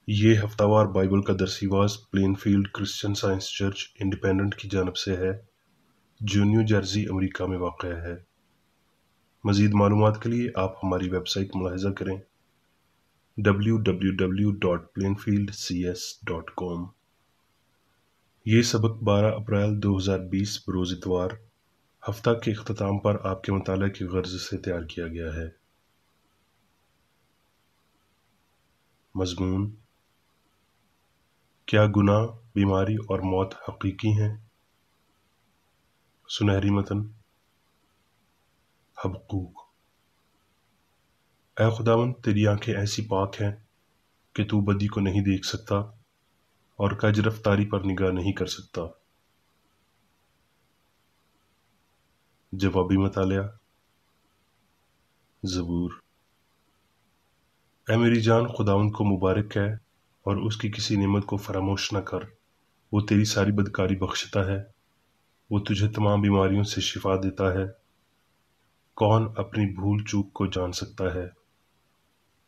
یہ ہفتہ وار بائبل کا درسیواز Plainfield Christian Science Church Independent کی جانب سے ہے جو نیو جرسی امریکہ میں واقع ہے۔ مزید معلومات کے لیے آپ ہماری ویب سائٹ ملاحظہ کریں www.plainfieldcs.com۔ یہ سبق 12 اپریل 2020 بروز اتوار ہفتہ کے اختتام پر آپ کے مطالعہ کی غرض سے تیار کیا گیا ہے۔ مضمون: کیا گناہ، بیماری اور موت حقیقی ہیں؟ سنہری متن: حبقوق۔ اے خداوند، تیری آنکھیں ایسی پاک ہیں کہ تو بدی کو نہیں دیکھ سکتا اور کج رفتاری پر نگاہ نہیں کر سکتا۔ جوابی مطالعہ: زبور۔ اے میری جان، خداوند کو مبارک ہے اور اس کی کسی نعمت کو فراموش نہ کر۔ وہ تیری ساری بدکاری بخشتا ہے، وہ تجھے تمام بیماریوں سے شفا دیتا ہے۔ کون اپنی بھول چوک کو جان سکتا ہے؟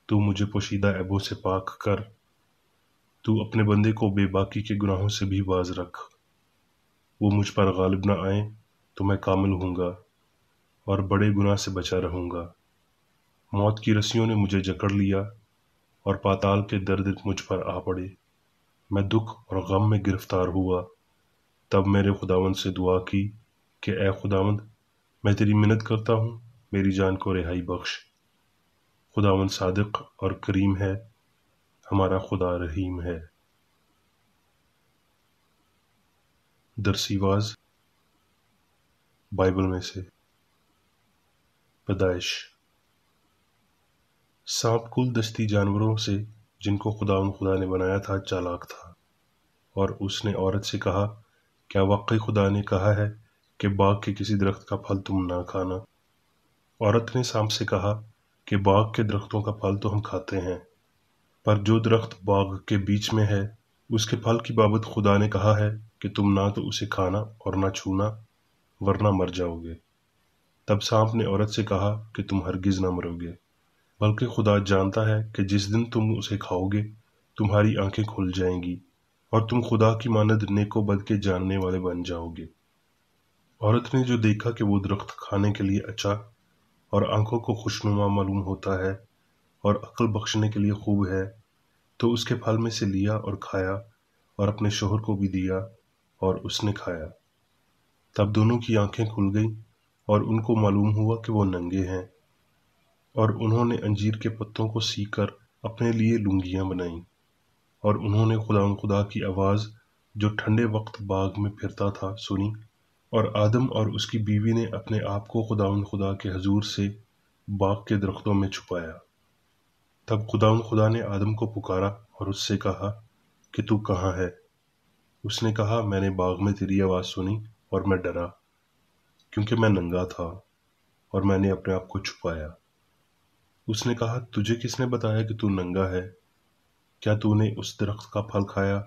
تو مجھے پوشیدہ عیبوں سے پاک کر۔ تو اپنے بندے کو بے باکی کے گناہوں سے بھی باز رکھ۔ وہ مجھ پر غالب نہ آئیں تو میں کامل ہوں گا اور بڑے گناہ سے بچا رہوں گا۔ موت کی رسیوں نے مجھے جکڑ لیا اور پاتال کے درد مجھ پر آ پڑے۔ میں دکھ اور غم میں گرفتار ہوا۔ تب میرے خداوند سے دعا کی کہ اے خداوند، میں تیری منت کرتا ہوں، میری جان کو رہائی بخش۔ خداوند صادق اور کریم ہے، ہمارا خدا رحیم ہے۔ درسیواز بائبل میں سے۔ پیدائش۔ سانپ کل دستی جانوروں سے جن کو خدا نے بنایا تھا چالاک تھا، اور اس نے عورت سے کہا، کیا واقعی خدا نے کہا ہے کہ باغ کے کسی درخت کا پھل تم نہ کھانا؟ عورت نے سانپ سے کہا کہ باغ کے درختوں کا پھل تو ہم کھاتے ہیں، پر جو درخت باغ کے بیچ میں ہے اس کے پھل کی بابت خدا نے کہا ہے کہ تم نہ تو اسے کھانا اور نہ چھونا، ورنہ مر جاؤ گے۔ تب سانپ نے عورت سے کہا کہ تم ہرگز نہ مرو گے، بلکہ خدا جانتا ہے کہ جس دن تم اسے کھاؤ گے تمہاری آنکھیں کھل جائیں گی اور تم خدا کی مانند نیک و بد کے جاننے والے بن جاؤ گے۔ عورت نے جو دیکھا کہ وہ درخت کھانے کے لیے اچھا اور آنکھوں کو خوشنما معلوم ہوتا ہے اور عقل بخشنے کے لیے خوب ہے، تو اس کے پھل میں سے لیا اور کھایا اور اپنے شوہر کو بھی دیا اور اس نے کھایا۔ تب دونوں کی آنکھیں کھل گئیں اور ان کو معلوم ہوا کہ وہ ننگے ہیں، اور انہوں نے انجیر کے پتوں کو سی کر اپنے لیے لنگیاں بنائیں، اور انہوں نے خدا کی آواز جو ٹھنڈے وقت باغ میں پھرتا تھا سنی، اور آدم اور اس کی بیوی نے اپنے آپ کو خدا کے حضور سے باغ کے درختوں میں چھپایا۔ تب خدا نے آدم کو پکارا اور اس سے کہا کہ تو کہاں ہے؟ اس نے کہا، میں نے باغ میں تیری آواز سنی اور میں ڈرا، کیونکہ میں ننگا تھا اور میں نے اپنے آپ کو چھپایا۔ اس نے کہا، تجھے کس نے بتایا کہ تو ننگا ہے؟ کیا تو نے اس درخت کا پھل کھایا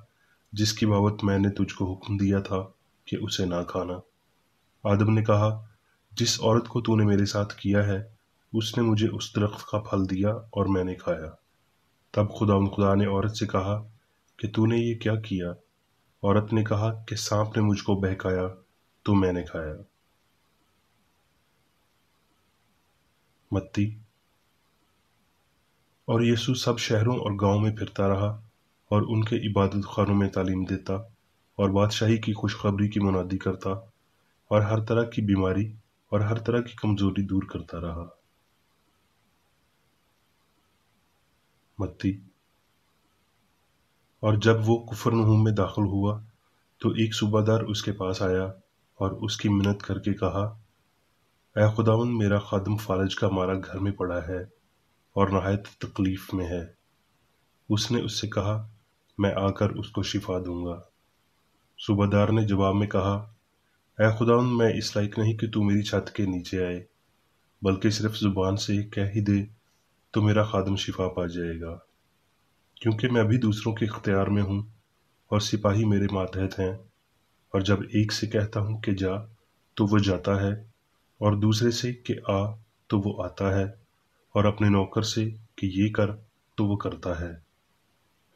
جس کی بابت میں نے تجھ کو حکم دیا تھا کہ اسے نہ کھانا؟ آدم نے کہا، جس عورت کو تو نے میرے ساتھ کیا ہے اس نے مجھے اس درخت کا پھل دیا اور میں نے کھایا۔ تب خدا نے عورت سے کہا کہ تو نے یہ کیا کیا؟ عورت نے کہا کہ سانپ نے مجھ کو بہکایا تو میں نے کھایا۔ متی۔ اور یسوع سب شہروں اور گاؤں میں پھرتا رہا اور ان کے عبادت خانوں میں تعلیم دیتا اور بادشاہی کی خوشخبری کی منادی کرتا اور ہر طرح کی بیماری اور ہر طرح کی کمزوری دور کرتا رہا۔ متی۔ اور جب وہ کفرنہوم میں داخل ہوا تو ایک صوبہ دار اس کے پاس آیا اور اس کی منت کر کے کہا، اے خداوند، میرا خادم فالج کا مارا گھر میں پڑا ہے اور نہایت تکلیف میں ہے۔ اس نے اس سے کہا، میں آ کر اس کو شفا دوں گا۔ صوبہ دار نے جواب میں کہا، اے خداوند، میں اس لائق نہیں کہ تو میری چھت کے نیچے آئے، بلکہ صرف زبان سے کہہ ہی دے تو میرا خادم شفا پا جائے گا، کیونکہ میں بھی دوسروں کے اختیار میں ہوں اور سپاہی میرے ماتحت ہیں، اور جب ایک سے کہتا ہوں کہ جا تو وہ جاتا ہے، اور دوسرے سے کہ آ تو وہ آتا ہے، اور اپنے نوکر سے کہ یہ کر تو وہ کرتا ہے۔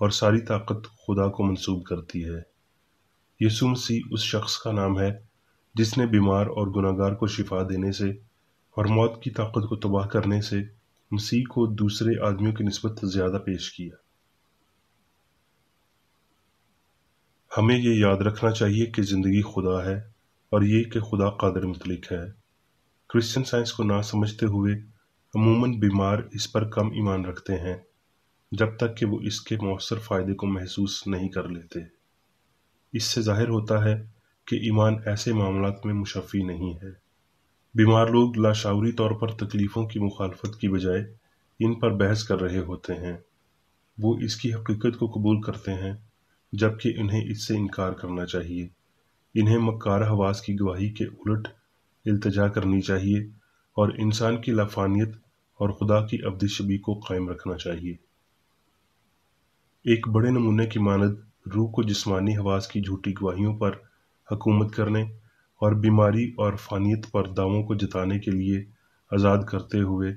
اور ساری طاقت خدا کو منسوب کرتی ہے۔ یسوع مسیح اس شخص کا نام ہے جس نے بیمار اور گناہگار کو شفا دینے سے اور موت کی طاقت کو تباہ کرنے سے مسیح کو دوسرے آدمیوں کی نسبت زیادہ پیش کیا۔ ہمیں یہ یاد رکھنا چاہیے کہ زندگی خدا ہے اور یہ کہ خدا قادر مطلق ہے۔ کرسچن سائنس کو نہ سمجھتے ہوئے عموماً بیمار اس پر کم ایمان رکھتے ہیں جب تک کہ وہ اس کے مؤثر فائدے کو محسوس نہیں کر لیتے۔ اس سے ظاہر ہوتا ہے کہ ایمان ایسے معاملات میں مشفی نہیں ہے۔ بیمار لوگ لاشعوری طور پر تکلیفوں کی مخالفت کی بجائے ان پر بحث کر رہے ہوتے ہیں۔ وہ اس کی حقیقت کو قبول کرتے ہیں جبکہ انہیں اس سے انکار کرنا چاہیے۔ انہیں مکار حواس کی گواہی کے الٹ التجا کرنی چاہیے اور انسان کی لافانیت اور خدا کی ابدی شبیہ کو قائم رکھنا چاہیے۔ ایک بڑے نمونے کی مانند روح کو جسمانی حواس کی جھوٹی گواہیوں پر حکومت کرنے اور بیماری اور فانیت پر دعووں کو جتانے کے لیے آزاد کرتے ہوئے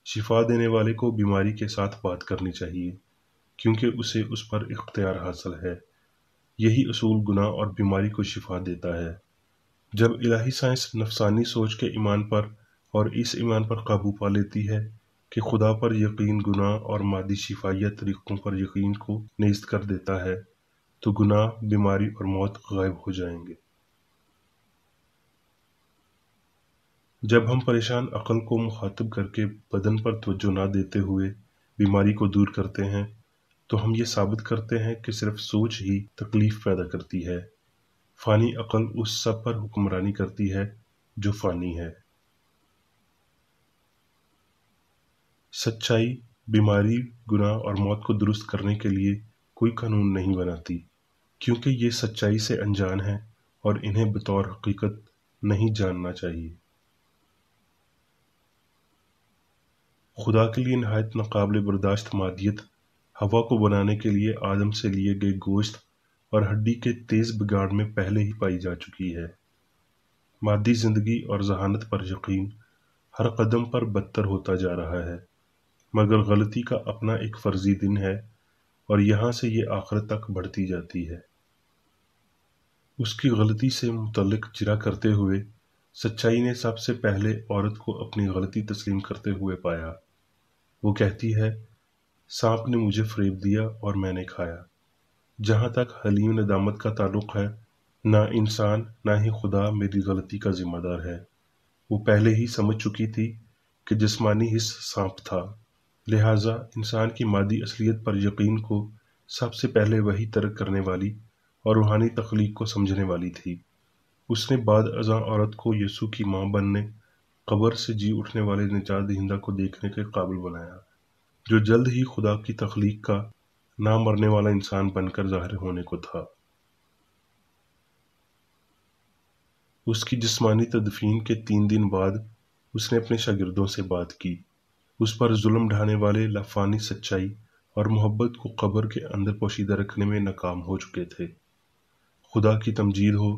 شفا دینے والے کو بیماری کے ساتھ بات کرنی چاہیے کیونکہ اسے اس پر اختیار حاصل ہے۔ یہی اصول گناہ اور بیماری کو شفا دیتا ہے۔ جب الہی سائنس نفسانی سوچ کے ایمان پر اور اس ایمان پر قابو پا لیتی ہے کہ خدا پر یقین گناہ اور مادی شفائیہ طریقوں پر یقین کو نیست کر دیتا ہے تو گناہ، بیماری اور موت غائب ہو جائیں گے۔ جب ہم پریشان عقل کو مخاطب کر کے بدن پر توجہ نہ دیتے ہوئے بیماری کو دور کرتے ہیں تو ہم یہ ثابت کرتے ہیں کہ صرف سوچ ہی تکلیف پیدا کرتی ہے۔ فانی عقل اس سب پر حکمرانی کرتی ہے جو فانی ہے۔ سچائی بیماری، گناہ اور موت کو درست کرنے کے لیے کوئی قانون نہیں بناتی کیونکہ یہ سچائی سے انجان ہیں اور انہیں بطور حقیقت نہیں جاننا چاہیے۔ خدا کے لیے نہایت ناقابل برداشت مادیت ہوا کو بنانے کے لیے آدم سے لیے گئے گوشت اور ہڈی کے تیز بگاڑ میں پہلے ہی پائی جا چکی ہے۔ مادی زندگی اور ذہانت پر یقین ہر قدم پر بدتر ہوتا جا رہا ہے، مگر غلطی کا اپنا ایک فرضی دن ہے اور یہاں سے یہ آخرت تک بڑھتی جاتی ہے۔ اس کی غلطی سے متعلق جرا کرتے ہوئے سچائی نے سب سے پہلے عورت کو اپنی غلطی تسلیم کرتے ہوئے پایا۔ وہ کہتی ہے، سانپ نے مجھے فریب دیا اور میں نے کھایا۔ جہاں تک حلیم ندامت کا تعلق ہے، نہ انسان نہ ہی خدا میری غلطی کا ذمہ دار ہے۔ وہ پہلے ہی سمجھ چکی تھی کہ جسمانی حص سانپ تھا، لہٰذا انسان کی مادی اصلیت پر یقین کو سب سے پہلے وہی ترک کرنے والی اور روحانی تخلیق کو سمجھنے والی تھی۔ اس نے بعد ازاں عورت کو یسوع کی ماں بننے، قبر سے جی اٹھنے والے نجات دہندہ کو دیکھنے کے قابل بنایا، جو جلد ہی خدا کی تخلیق کا نہ مرنے والا انسان بن کر ظاہر ہونے کو تھا۔ اس کی جسمانی تدفین کے 3 دن بعد اس نے اپنے شاگردوں سے بات کی۔ اس پر ظلم ڈھانے والے لافانی سچائی اور محبت کو قبر کے اندر پوشیدہ رکھنے میں ناکام ہو چکے تھے۔ خدا کی تمجید ہو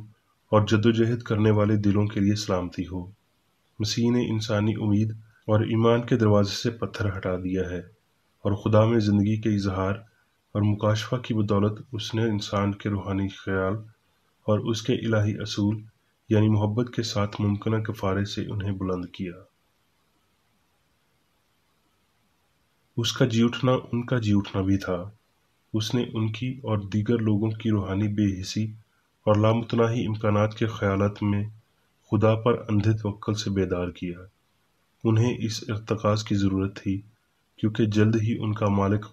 اور جدوجہد کرنے والے دلوں کے لیے سلامتی ہو۔ مسیح نے انسانی امید اور ایمان کے دروازے سے پتھر ہٹا دیا ہے اور خدا میں زندگی کے اظہار اور مکاشفہ کی بدولت اس نے انسان کے روحانی خیال اور اس کے الہی اصول یعنی محبت کے ساتھ ممکنہ کفارے سے انہیں بلند کیا۔ اس کا جی اٹھنا ان کا جی اٹھنا بھی تھا۔ اس نے ان کی اور دیگر لوگوں کی روحانی بے حسی اور لامتناہی امکانات کے خیالات میں خدا پر اندھے توکل سے بیدار کیا۔ انہیں اس ارتکاز کی ضرورت تھی کیونکہ جلد ہی ان کا مالک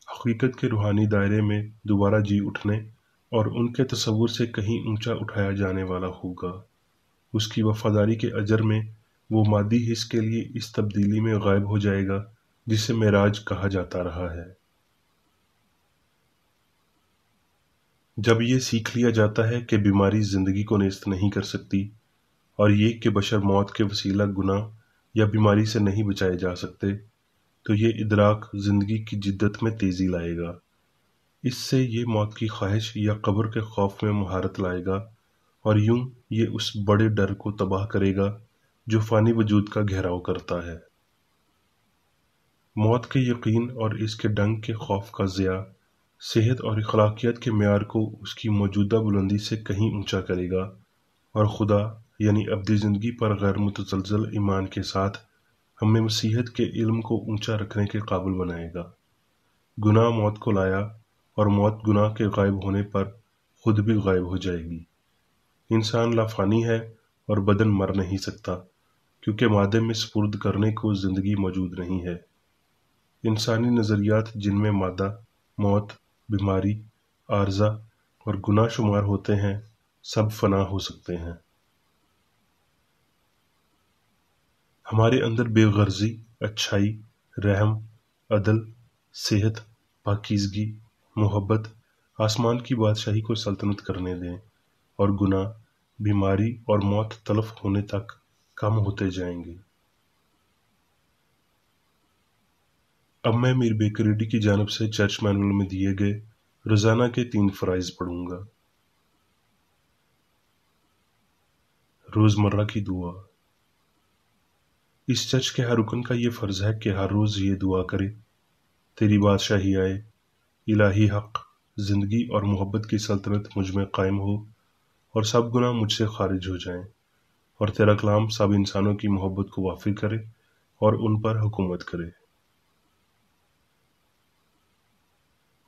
حقیقت کے روحانی دائرے میں دوبارہ جی اٹھنے اور ان کے تصور سے کہیں اونچا اٹھایا جانے والا ہوگا۔ اس کی وفاداری کے اجر میں وہ مادی حص کے لیے اس تبدیلی میں غائب ہو جائے گا جسے معراج کہا جاتا رہا ہے۔ جب یہ سیکھ لیا جاتا ہے کہ بیماری زندگی کو نیست نہیں کر سکتی اور یہ کہ بشر موت کے وسیلہ گناہ یا بیماری سے نہیں بچائے جا سکتے، تو یہ ادراک زندگی کی جدت میں تیزی لائے گا۔ اس سے یہ موت کی خواہش یا قبر کے خوف میں مہارت لائے گا اور یوں یہ اس بڑے ڈر کو تباہ کرے گا جو فانی وجود کا گھیراؤ کرتا ہے۔ موت کے یقین اور اس کے ڈنگ کے خوف کا ضیاع صحت اور اخلاقیات کے معیار کو اس کی موجودہ بلندی سے کہیں اونچا کرے گا اور خدا یعنی ابدی زندگی پر غیر متزلزل ایمان کے ساتھ ہمیں مسیحیت کے علم کو اونچا رکھنے کے قابل بنائے گا۔ گناہ موت کو لایا اور موت گناہ کے غائب ہونے پر خود بھی غائب ہو جائے گی۔ انسان لافانی ہے اور بدن مر نہیں سکتا کیونکہ مادے میں سپرد کرنے کو زندگی موجود نہیں ہے۔ انسانی نظریات جن میں مادہ، موت، بیماری، عارضہ اور گناہ شمار ہوتے ہیں سب فنا ہو سکتے ہیں۔ ہمارے اندر بے غرضی، اچھائی، رحم، عدل، صحت، پاکیزگی، محبت، آسمان کی بادشاہی کو سلطنت کرنے دیں اور گناہ، بیماری اور موت تلف ہونے تک کم ہوتے جائیں گے۔ اب میں میر بیکریڈی کی جانب سے چرچ مینول میں دیے گئے روزانہ کے 3 فرائض پڑھوں گا۔ روزمرہ کی دعا۔ اس چرچ کے ہر رکن کا یہ فرض ہے کہ ہر روز یہ دعا کرے: تیری بادشاہی آئے، الہی حق، زندگی اور محبت کی سلطنت مجھ میں قائم ہو اور سب گناہ مجھ سے خارج ہو جائیں، اور تیرا کلام سب انسانوں کی محبت کو وافر کرے اور ان پر حکومت کرے۔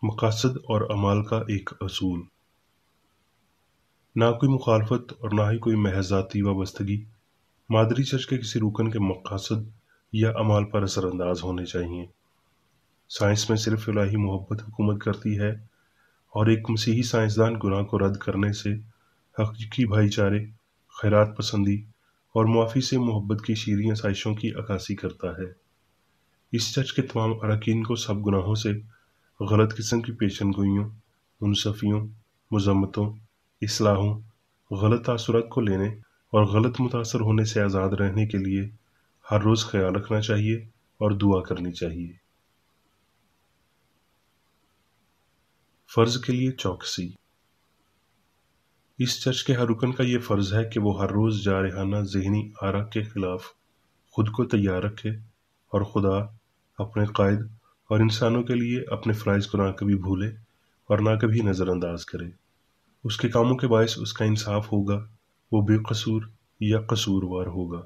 مقاصد اور اعمال کا ایک اصول۔ نہ کوئی مخالفت اور نہ ہی کوئی محض ذاتی وابستگی مادری چرچ کے کسی رکن کے مقاصد یا اعمال پر اثر انداز ہونے چاہیے۔ سائنس میں صرف الہی محبت حکومت کرتی ہے، اور ایک مسیحی سائنسدان گناہ کو رد کرنے سے حقیقی بھائی چارے، خیرات پسندی اور معافی سے محبت کی شیریں آسائشوں کی عکاسی کرتا ہے۔ اس چرچ کے تمام اراکین کو سب گناہوں سے، غلط قسم کی پیشن گوئیوں، منصفیوں، مذمتوں، اصلاحوں، غلط تاثرات کو لینے اور غلط متاثر ہونے سے آزاد رہنے کے لیے ہر روز خیال رکھنا چاہیے اور دعا کرنی چاہیے۔ فرض کے لیے چوکسی۔ اس چرچ کے ہر رکن کا یہ فرض ہے کہ وہ ہر روز جارحانہ ذہنی آرا کے خلاف خود کو تیار رکھے اور خدا، اپنے قائد اور انسانوں کے لیے اپنے فرائض کو نہ کبھی بھولے اور نہ کبھی نظر انداز کرے۔ اس کے کاموں کے باعث اس کا انصاف ہوگا، وہ بے قصور یا قصوروار ہوگا۔